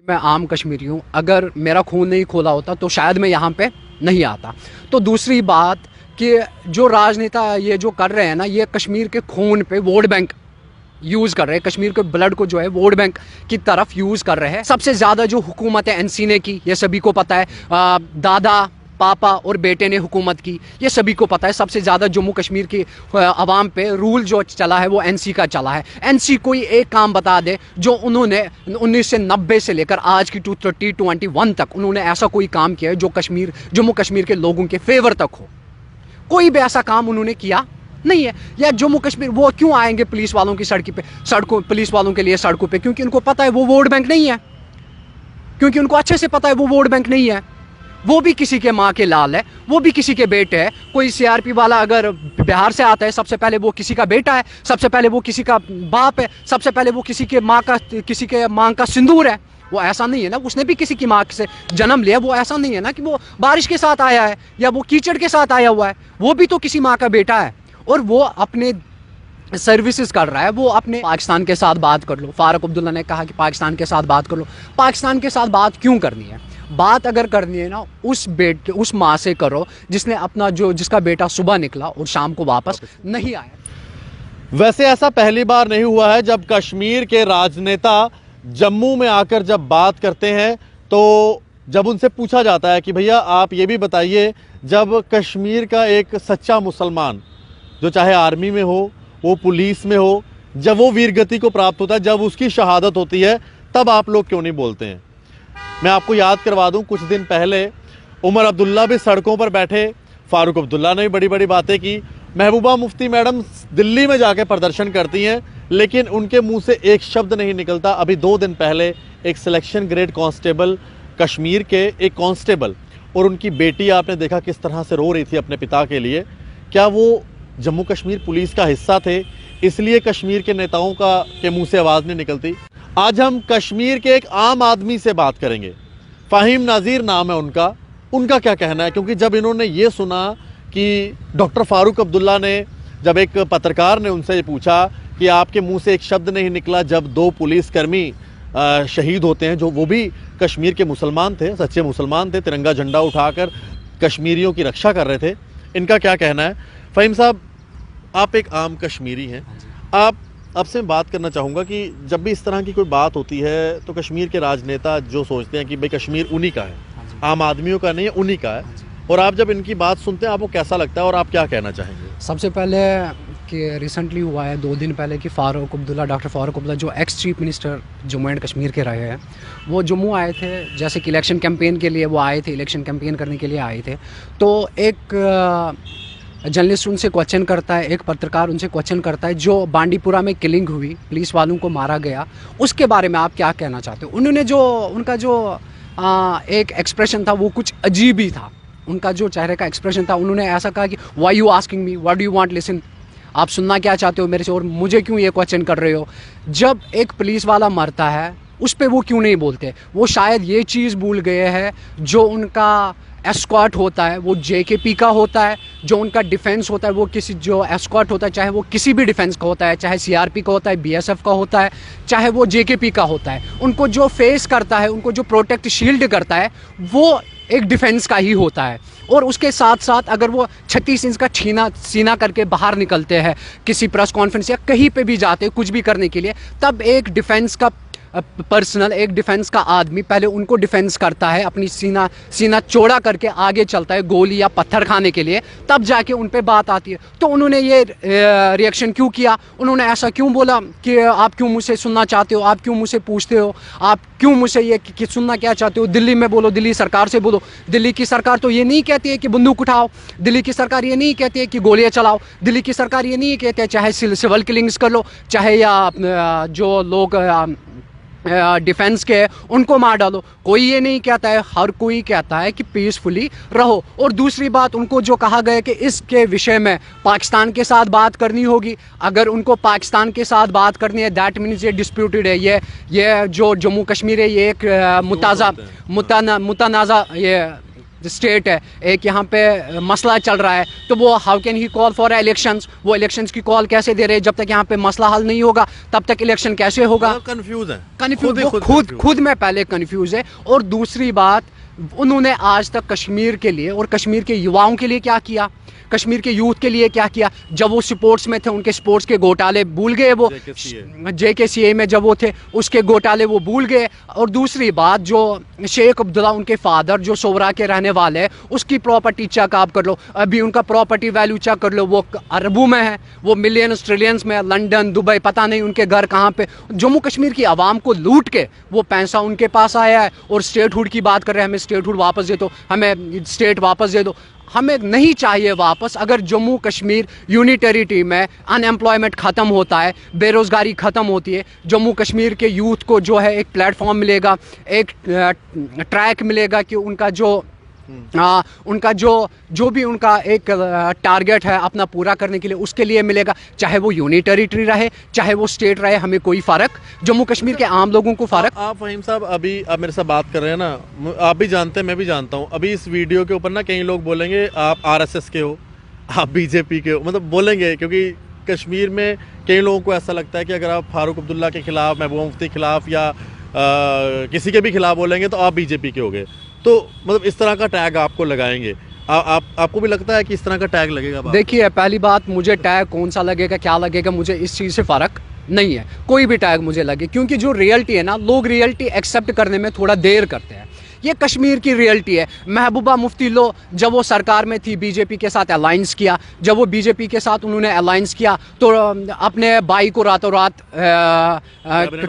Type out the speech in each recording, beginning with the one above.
मैं आम कश्मीरी हूँ, अगर मेरा खून नहीं खोला होता तो शायद मैं यहाँ पे नहीं आता। तो दूसरी बात कि जो राजनेता ये जो कर रहे हैं ना, ये कश्मीर के खून पे वोट बैंक यूज़ कर रहे हैं, कश्मीर के ब्लड को जो है वोट बैंक की तरफ यूज़ कर रहे हैं। सबसे ज़्यादा जो हुकूमत है एनसी ने की, ये सभी को पता है। दादा पापा और बेटे ने हुकूमत की, ये सभी को पता है। सबसे ज़्यादा जम्मू कश्मीर की आवाम पे रूल जो चला है वो एनसी का चला है। एनसी कोई एक काम बता दे जो उन्होंने 1990 से लेकर आज की 2021 तक उन्होंने ऐसा कोई काम किया है जो जम्मू कश्मीर के लोगों के फेवर तक हो। कोई भी ऐसा काम उन्होंने किया नहीं है। या जम्मू कश्मीर वो क्यों आएंगे पुलिस वालों की सड़कों पुलिस वालों के लिए सड़कों पे? क्योंकि उनको पता है वो वोट बैंक नहीं है, क्योंकि उनको अच्छे से पता है वो वोट बैंक नहीं है। वो भी किसी के माँ के लाल है, वो भी किसी के बेटे है। कोई सीआरपी वाला अगर बिहार से आता है, सबसे पहले वो किसी का बेटा है, सबसे पहले वो किसी का बाप है, सबसे पहले वो किसी के माँ का सिंदूर है। वो ऐसा नहीं है ना उसने भी किसी की माँ से जन्म लिया। वो ऐसा नहीं है ना कि वो बारिश के साथ आया है या वो कीचड़ के साथ आया हुआ है। वो भी तो किसी माँ का बेटा है और वो अपने सर्विसेज कर रहा है। वो अपने पाकिस्तान के साथ बात कर लो। फारूक अब्दुल्ला ने कहा कि पाकिस्तान के साथ बात कर लो। पाकिस्तान के साथ बात क्यों करनी है? बात अगर करनी है ना उस माँ से करो जिसने जिसका बेटा सुबह निकला और शाम को वापस नहीं आया। वैसे ऐसा पहली बार नहीं हुआ है जब कश्मीर के राजनेता जम्मू में आकर जब बात करते हैं तो जब उनसे पूछा जाता है कि भैया आप ये भी बताइए, जब कश्मीर का एक सच्चा मुसलमान जो चाहे आर्मी में हो, वो पुलिस में हो, जब वो वीरगति को प्राप्त होता है, जब उसकी शहादत होती है, तब आप लोग क्यों नहीं बोलते हैं? मैं आपको याद करवा दूं, कुछ दिन पहले उमर अब्दुल्ला भी सड़कों पर बैठे, फारूक अब्दुल्ला ने भी बड़ी बड़ी बातें की। महबूबा मुफ्ती मैडम दिल्ली में जाके प्रदर्शन करती हैं, लेकिन उनके मुंह से एक शब्द नहीं निकलता। अभी 2 दिन पहले एक सिलेक्शन ग्रेड कांस्टेबल, कश्मीर के एक कांस्टेबल, और उनकी बेटी आपने देखा किस तरह से रो रही थी अपने पिता के लिए। क्या वो जम्मू कश्मीर पुलिस का हिस्सा थे, इसलिए कश्मीर के नेताओं के मुंह से आवाज़ नहीं निकलती? आज हम कश्मीर के एक आम आदमी से बात करेंगे। फ़हीम नाज़ीर नाम है उनका क्या कहना है, क्योंकि जब इन्होंने ये सुना कि डॉक्टर फारूक अब्दुल्ला ने, जब एक पत्रकार ने उनसे ये पूछा कि आपके मुंह से एक शब्द नहीं निकला जब 2 पुलिसकर्मी शहीद होते हैं, जो वो भी कश्मीर के मुसलमान थे, सच्चे मुसलमान थे, तिरंगा झंडा उठाकर कश्मीरियों की रक्षा कर रहे थे, इनका क्या कहना है? फ़हीम साहब, आप एक आम कश्मीरी हैं, आपसे बात करना चाहूँगा कि जब भी इस तरह की कोई बात होती है तो कश्मीर के राजनेता जो सोचते हैं कि भाई कश्मीर उन्हीं का है, आम आदमियों का नहीं है, उन्हीं का है, और आप जब इनकी बात सुनते हैं आपको कैसा लगता है और आप क्या कहना चाहेंगे? सबसे पहले कि रिसेंटली हुआ है 2 दिन पहले कि डॉक्टर फारूक अब्दुल्ला जो ex chief minister Jammu and Kashmir के रहे हैं, वो जम्मू आए थे, जैसे कि इलेक्शन कैंपेन के लिए वो आए थे, इलेक्शन कैंपेन करने के लिए आए थे। तो एक जर्नलिस्ट उनसे क्वेश्चन करता है, एक पत्रकार उनसे क्वेश्चन करता है, जो बांडीपुरा में किलिंग हुई, पुलिस वालों को मारा गया, उसके बारे में आप क्या कहना चाहते हो? उन्होंने उनका एक एक्सप्रेशन था वो कुछ अजीब ही था। उनका जो चेहरे का एक्सप्रेशन था, उन्होंने ऐसा कहा कि why you asking me, what do you want listen, आप सुनना क्या चाहते हो मेरे से और मुझे क्यों ये क्वेश्चन कर रहे हो? जब एक पुलिस वाला मरता है उस पर वो क्यों नहीं बोलते? वो शायद ये चीज़ भूल गए हैं, जो उनका एस्कॉर्ट होता है वो जेकेपी का होता है, जो उनका डिफेंस होता है वो जो एस्कॉर्ट होता है, चाहे वो किसी भी डिफेंस का होता है, चाहे सीआरपी का होता है, बीएसएफ का होता है, चाहे वो जेकेपी का होता है, उनको जो फेस करता है, उनको जो प्रोटेक्ट शील्ड करता है, वो एक डिफेंस का ही होता है। और उसके साथ साथ अगर वो 36 इंच का सीना करके बाहर निकलते हैं किसी प्रेस कॉन्फ्रेंस या कहीं पे भी जाते हैं कुछ भी करने के लिए, तब एक डिफेंस का पर्सनल, एक डिफेंस का आदमी पहले उनको डिफेंस करता है, अपनी सीना चौड़ा करके आगे चलता है गोली या पत्थर खाने के लिए, तब जाके उन पे बात आती है। तो उन्होंने ये रिएक्शन क्यों किया? उन्होंने ऐसा क्यों बोला कि आप क्यों मुझसे सुनना चाहते हो, आप क्यों मुझसे पूछते हो, आप क्यों मुझसे ये कि सुनना क्या चाहते हो? दिल्ली में बोलो, दिल्ली सरकार से बोलो। दिल्ली की सरकार तो ये नहीं कहती है कि बंदूक उठाओ, दिल्ली की सरकार ये नहीं कहती है कि गोलियां चलाओ, दिल्ली की सरकार ये नहीं कहती है चाहे सिविल किलिंग्स कर लो, चाहे या जो लोग डिफेंस के उनको मार डालो। कोई ये नहीं कहता है, हर कोई कहता है कि पीसफुली रहो। और दूसरी बात, उनको जो कहा गया कि इसके विषय में पाकिस्तान के साथ बात करनी होगी, अगर उनको पाकिस्तान के साथ बात करनी है दैट मीन्स ये डिस्प्यूटेड है, ये जो जम्मू कश्मीर है ये एक मुतनाज़ा ये स्टेट है, एक यहाँ पे मसला चल रहा है, तो वो how can he call for elections? वो इलेक्शंस की कॉल कैसे दे रहे हैं? जब तक यहाँ पे मसला हल नहीं होगा तब तक इलेक्शन कैसे होगा? कंफ्यूज है, कन्फ्यूज, खुद में पहले कन्फ्यूज है। और दूसरी बात, उन्होंने आज तक कश्मीर के लिए और कश्मीर के युवाओं के लिए क्या किया, कश्मीर के यूथ के लिए क्या किया? जब वो स्पोर्ट्स में थे उनके स्पोर्ट्स के घोटाले भूल गए, वो JKCA में जब वो थे उसके घोटाले वो भूल गए। और दूसरी बात, जो शेख अब्दुल्ला उनके फादर जो सोवरा के रहने वाले हैं, उसकी प्रॉपर्टी चेक आप कर लो, अभी उनका प्रॉपर्टी वैल्यू चेक कर लो, वो अरबों में है, वो मिलियंस ट्रिलियंस में, लंदन दुबई पता नहीं उनके घर कहाँ पे। जम्मू कश्मीर की आवाम को लूट के वो पैसा उनके पास आया है। और स्टेटहुड की बात कर रहे हैं, हमें स्टेटहुड वापस दे दो, हमें स्टेट वापस दे दो। हमें नहीं चाहिए वापस। अगर जम्मू कश्मीर यूनिटरी में अनएम्प्लॉयमेंट ख़त्म होता है, बेरोज़गारी ख़त्म होती है, जम्मू कश्मीर के यूथ को जो है एक प्लेटफॉर्म मिलेगा, एक ट्रैक मिलेगा कि उनका जो भी उनका एक टारगेट है अपना पूरा करने के लिए, उसके लिए मिलेगा। चाहे वो यूनिटरी रहे, चाहे वो स्टेट रहे, हमें कोई फ़र्क, जम्मू कश्मीर के आम लोगों को फ़र्क। आप फ़हीम साहब अभी आप मेरे साथ बात कर रहे हैं ना, आप भी जानते हैं मैं भी जानता हूँ, अभी इस वीडियो के ऊपर ना कई लोग बोलेंगे आप RSS के हो, आप BJP के हो, मतलब बोलेंगे, क्योंकि कश्मीर में कई लोगों को ऐसा लगता है कि अगर आप फारूक अब्दुल्ला के खिलाफ, महबूबा मुफ्ती के खिलाफ या किसी के भी खिलाफ बोलेंगे तो आप BJP के हो गए। तो मतलब इस तरह का टैग आपको लगाएंगे, आपको भी लगता है कि इस तरह का टैग लगेगा? देखिए, पहली बात, मुझे टैग कौन सा लगेगा, क्या लगेगा, मुझे इस चीज़ से फ़र्क नहीं है, कोई भी टैग मुझे लगे, क्योंकि जो रियलिटी है ना, लोग रियलिटी एक्सेप्ट करने में थोड़ा देर करते हैं। ये कश्मीर की रियलिटी है। महबूबा मुफ्ती लो, जब वो सरकार में थी BJP के साथ अलाइंस किया, जब वो BJP के साथ उन्होंने अलाइंस किया तो अपने भाई को रातों रात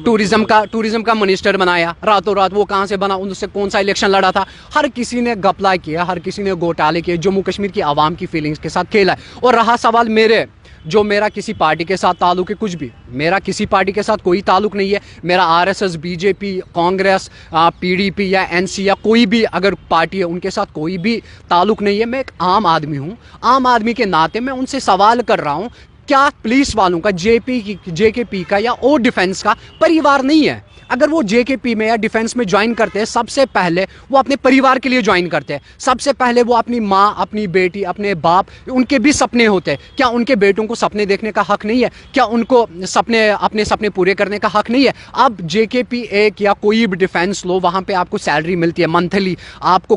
टूरिज़्म का मिनिस्टर बनाया, रातों रात। वो कहाँ से बना, उनसे कौन सा इलेक्शन लड़ा था? हर किसी ने घपला किया, हर किसी ने घोटाले किए, जम्मू कश्मीर की आवाम की फीलिंग्स के साथ खेला है। और रहा सवाल मेरा किसी पार्टी के साथ ताल्लुक है, कुछ भी, मेरा किसी पार्टी के साथ कोई ताल्लुक नहीं है। मेरा RSS, BJP, कांग्रेस, PDP या NC या कोई भी अगर पार्टी है, उनके साथ कोई भी ताल्लुक नहीं है। मैं एक आम आदमी हूँ, आम आदमी के नाते मैं उनसे सवाल कर रहा हूँ, क्या पुलिस वालों का, JKP का या और डिफेंस का परिवार नहीं है? अगर वो JKP में या डिफेंस में ज्वाइन करते हैं, सबसे पहले वो अपने परिवार के लिए ज्वाइन करते हैं। सबसे पहले वो अपनी माँ, अपनी बेटी, अपने बाप, उनके भी सपने होते हैं। क्या उनके बेटों को सपने देखने का हक नहीं है? क्या उनको अपने सपने पूरे करने का हक नहीं है? अब JKP एक या कोई भी डिफेंस लो, वहाँ पे आपको सैलरी मिलती है मंथली, आप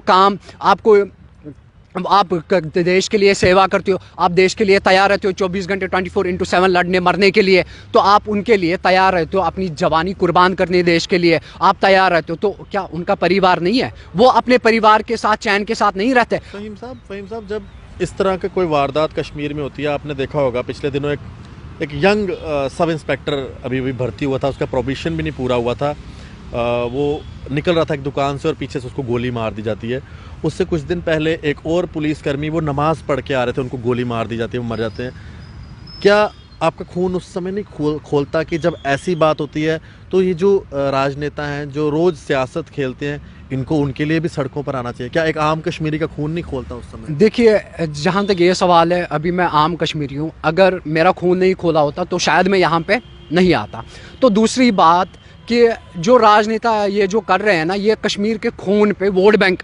देश के लिए सेवा करते हो, आप देश के लिए तैयार रहते हो 24 घंटे 24/7 लड़ने मरने के लिए, तो आप उनके लिए तैयार रहते हो, अपनी जवानी कुर्बान करने देश के लिए आप तैयार रहते हो। तो क्या उनका परिवार नहीं है? वो अपने परिवार के साथ चैन के साथ नहीं रहते? फ़हीम साहब, जब इस तरह की कोई वारदात कश्मीर में होती है, आपने देखा होगा पिछले दिनों एक यंग सब इंस्पेक्टर अभी भर्ती हुआ था, उसका प्रोबेशन भी नहीं पूरा हुआ था, वो निकल रहा था एक दुकान से और पीछे से उसको गोली मार दी जाती है। उससे कुछ दिन पहले एक और पुलिसकर्मी, वो नमाज़ पढ़ के आ रहे थे, उनको गोली मार दी जाती है, वो मर जाते हैं। क्या आपका खून उस समय नहीं खोलता कि जब ऐसी बात होती है तो ये जो राजनेता हैं, जो रोज़ सियासत खेलते हैं, इनको उनके लिए भी सड़कों पर आना चाहिए? क्या एक आम कश्मीरी का खून नहीं खोलता उस समय? देखिए, जहाँ तक ये सवाल है, अभी मैं आम कश्मीरी हूँ, अगर मेरा खून नहीं खोला होता तो शायद मैं यहाँ पे नहीं आता। तो दूसरी बात कि जो राजनेता ये जो कर रहे हैं ना, ये कश्मीर के खून पे वोट बैंक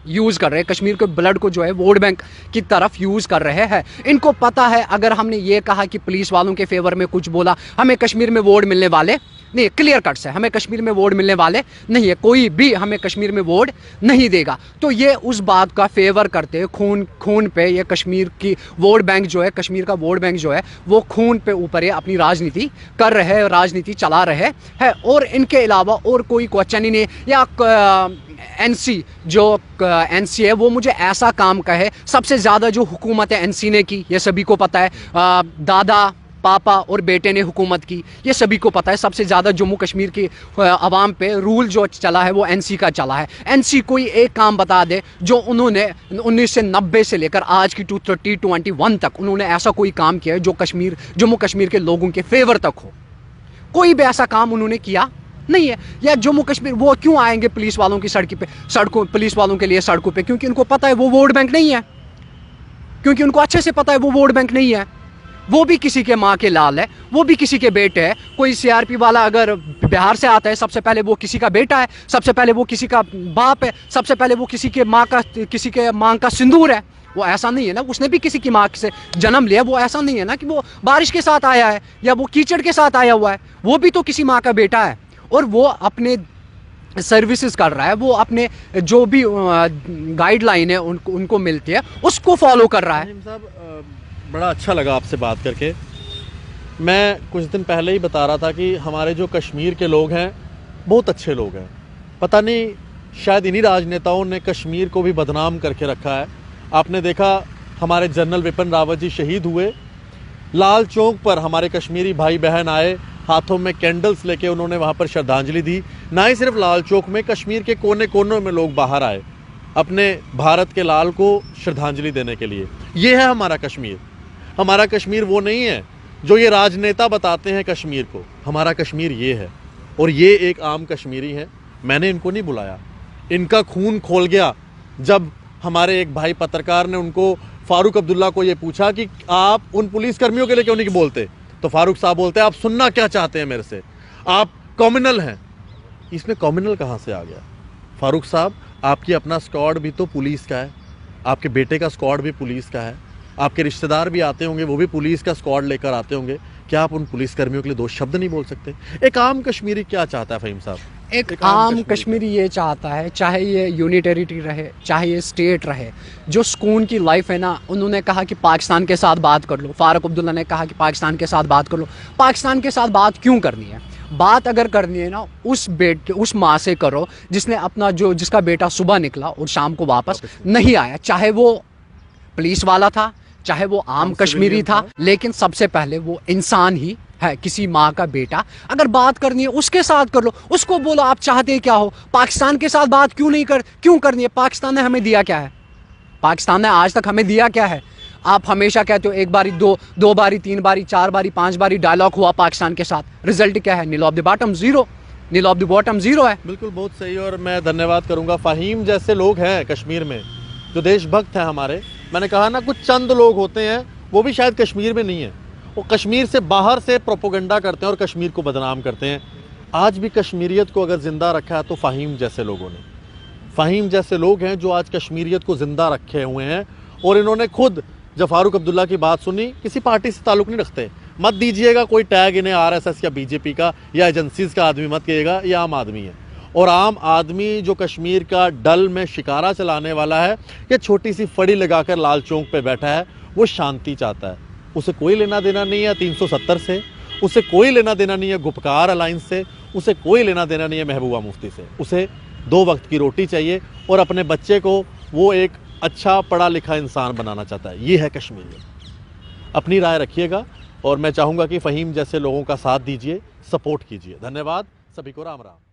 यूज़ कर रहे हैं, कश्मीर के ब्लड को जो है वोट बैंक की तरफ यूज़ कर रहे हैं। इनको पता है, अगर हमने ये कहा कि पुलिस वालों के फेवर में कुछ बोला, हमें कश्मीर में वोट मिलने वाले नहीं, क्लियर कट से हमें कश्मीर में वोट मिलने वाले नहीं है, कोई भी हमें कश्मीर में वोट नहीं देगा। तो ये उस बात का फेवर करते हैं, खून पे ये कश्मीर की वोट बैंक जो है, कश्मीर का वोट बैंक जो है, वो खून पे ऊपर ये अपनी राजनीति कर रहे हैं, राजनीति चला रहे हैं। और इनके अलावा और कोई क्वेश्चन ही नहीं। या NC जो NC है, वो मुझे ऐसा काम कहे, सबसे ज़्यादा जो हुकूमत है NC ने की, ये सभी को पता है, दादा, पापा और बेटे ने हुकूमत की, ये सभी को पता है। सबसे ज़्यादा जम्मू कश्मीर की आवाम पे रूल जो चला है वो NC का चला है। NC कोई एक काम बता दे जो उन्होंने 1990 से लेकर आज की 2021 तक उन्होंने ऐसा कोई काम किया है जो जम्मू कश्मीर के लोगों के फेवर तक हो। कोई भी ऐसा काम उन्होंने किया नहीं है। या जम्मू कश्मीर, वो क्यों आएंगे पुलिस वालों की पुलिस वालों के लिए सड़कों पे? क्योंकि उनको पता है वो वोट बैंक नहीं है, क्योंकि उनको अच्छे से पता है वो वोट बैंक नहीं है। वो भी किसी के माँ के लाल है, वो भी किसी के बेटे है। कोई सीआरपी वाला अगर बिहार से आता है, सबसे पहले वो किसी का बेटा है, सबसे पहले वो किसी का बाप है, सबसे पहले वो किसी के माँ का सिंदूर है। वो ऐसा नहीं है ना, उसने भी किसी की माँ से जन्म लिया। वो ऐसा नहीं है ना कि वो बारिश के साथ आया है या वो कीचड़ के साथ आया हुआ है। वो भी तो किसी माँ का बेटा है और वो अपने सर्विसेज कर रहा है, वो अपने जो भी गाइडलाइन है उनको मिलती है उसको फॉलो कर रहा है। फहीम साहब, बड़ा अच्छा लगा आपसे बात करके। मैं कुछ दिन पहले ही बता रहा था कि हमारे जो कश्मीर के लोग हैं बहुत अच्छे लोग हैं। पता नहीं शायद इन्हीं राजनेताओं ने कश्मीर को भी बदनाम करके रखा है। आपने देखा हमारे जनरल विपिन रावत जी शहीद हुए, लाल चौक पर हमारे कश्मीरी भाई बहन आए, हाथों में कैंडल्स लेके उन्होंने वहाँ पर श्रद्धांजलि दी। ना ही सिर्फ लाल चौक में, कश्मीर के कोने कोनों में लोग बाहर आए अपने भारत के लाल को श्रद्धांजलि देने के लिए। ये है हमारा कश्मीर। हमारा कश्मीर वो नहीं है जो ये राजनेता बताते हैं कश्मीर को। हमारा कश्मीर ये है और ये एक आम कश्मीरी है। मैंने इनको नहीं बुलाया, इनका खून खोल गया जब हमारे एक भाई पत्रकार ने उनको, फारूक अब्दुल्ला को ये पूछा कि आप उन पुलिसकर्मियों के लिए क्यों नहीं बोलते, तो फारूक साहब बोलते हैं आप सुनना क्या चाहते हैं मेरे से, आप कॉम्युनल हैं। इसमें कॉम्युनल कहाँ से आ गया? फारूक साहब, आपकी अपना स्क्वाड भी तो पुलिस का है, आपके बेटे का स्क्वाड भी पुलिस का है, आपके रिश्तेदार भी आते होंगे, वो भी पुलिस का स्क्वाड लेकर आते होंगे। क्या आप उन पुलिसकर्मियों के लिए दो शब्द नहीं बोल सकते? एक आम कश्मीरी क्या चाहता है फहीम साहब? एक आम कश्मीरी ये चाहता है, चाहे ये यूनिट टेरिटरी रहे, चाहे ये स्टेट रहे, जो सुकून की लाइफ है ना। उन्होंने कहा कि पाकिस्तान के साथ बात कर लो, फारूक अब्दुल्ला ने कहा कि पाकिस्तान के साथ बात कर लो। पाकिस्तान के साथ बात क्यों करनी है? बात अगर करनी है ना, उस माँ से करो जिसका बेटा सुबह निकला और शाम को वापस नहीं आया, चाहे वो पुलिस वाला था, चाहे वो आम कश्मीरी था, लेकिन सबसे पहले वो इंसान ही है, किसी माँ का बेटा। अगर बात करनी है उसके साथ कर लो, उसको बोलो आप चाहते क्या हो। पाकिस्तान के साथ बात क्यों करनी है? पाकिस्तान ने हमें दिया क्या है? पाकिस्तान ने आज तक हमें दिया क्या है? आप हमेशा कहते हो एक बारी, दो बारी, 3 बारी, 4 बारी, 5 बारी डायलॉग हुआ पाकिस्तान के साथ, रिजल्ट क्या है? Nil of the bottom zero, nil of the bottom zero है। बिल्कुल, बहुत सही। और मैं धन्यवाद करूंगा, फहीम जैसे लोग हैं कश्मीर में जो देशभक्त हैं हमारे। मैंने कहा ना, कुछ चंद लोग होते हैं, वो भी शायद कश्मीर में नहीं है, वो कश्मीर से बाहर से प्रोपोगंडा करते हैं और कश्मीर को बदनाम करते हैं। आज भी कश्मीरियत को अगर ज़िंदा रखा है तो फ़हीम जैसे लोगों ने। फ़हीम जैसे लोग हैं जो आज कश्मीरियत को ज़िंदा रखे हुए हैं। और इन्होंने खुद जब फारूक अब्दुल्ला की बात सुनी, किसी पार्टी से ताल्लुक़ नहीं रखते, मत दीजिएगा कोई टैग इन्हें आरएसएस या बीजेपी का या एजेंसीज़ का आदमी मत कहिएगा, ये आम आदमी है। और आम आदमी जो कश्मीर का डल में शिकारा चलाने वाला है, या छोटी सी फड़ी लगाकर लाल चौक पे बैठा है, वो शांति चाहता है। उसे कोई लेना देना नहीं है 370 से, उसे कोई लेना देना नहीं है गुपकार अलायंस से, उसे कोई लेना देना नहीं है महबूबा मुफ्ती से। उसे 2 वक्त की रोटी चाहिए और अपने बच्चे को वो एक अच्छा पढ़ा लिखा इंसान बनाना चाहता है। ये है कश्मीरियत। अपनी राय रखिएगा और मैं चाहूँगा कि फ़हीम जैसे लोगों का साथ दीजिए, सपोर्ट कीजिए। धन्यवाद, सभी को राम राम।